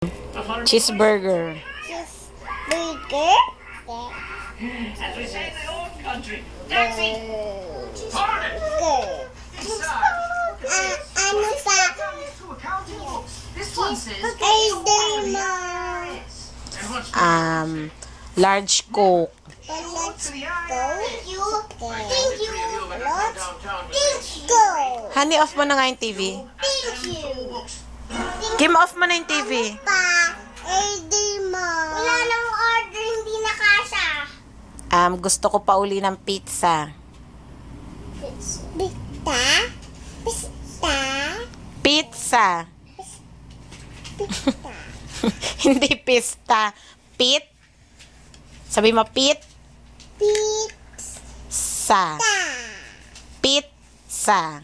Cheeseburger. Cheeseburger. As we say in the old country, taxi! Pardon! Ano sa This one says Large Coke. let's go. Thank you. Let's go. Honey, off mo na nga yung TV. Thank you. Kim, off mo na yung TV. Pa, wala nang order, hindi na kasha. Gusto ko pa uli ng pizza. Pista? Pista? Pizza. Pista. Hindi pista. Pit. Sabi mo, pit. Pizza. Sa. Pizza.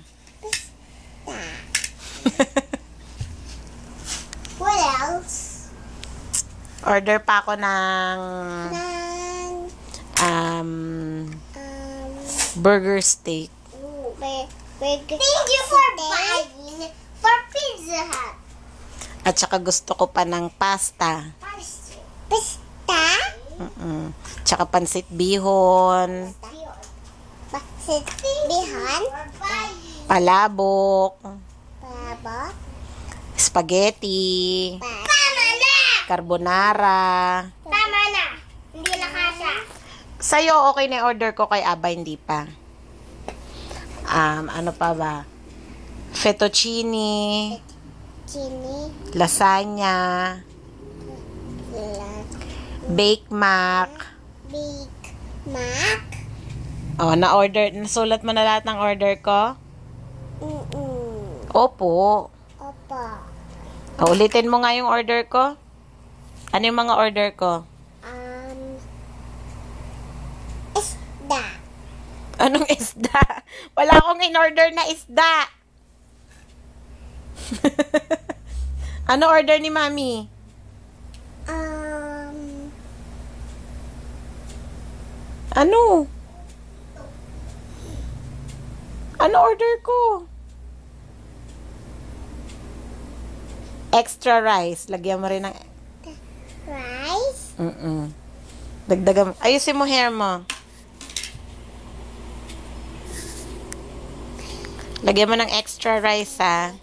What else? Order pa ako ng burger steak. Thank you for buying for Pizza Hut. At saka gusto ko pa ng pasta. Pista? Tsaka pansit bihon. Pasit bihon? Palabok. Palabok? Spaghetti. Tama na! Carbonara. Tama na! Hindi na kasha. Sa'yo, okay na order ko, kay Aba, hindi pa. Ano pa ba? Fettuccine. Chini. Lasagna. Bake Mac. Big Mac. Oh, na-order. Nasulat mo na lahat ng order ko? Opo. Opo. Oh, ulitin mo nga yung order ko. Ano yung mga order ko? Isda. Anong isda? Wala akong in-order na isda. Ano order ni Mami? Ano? Ano order ko? Extra rice. Lagyan mo rin ng... Rice. Dagdagan. Ayusin mo hair mo. Lagyan mo ng extra rice, ha?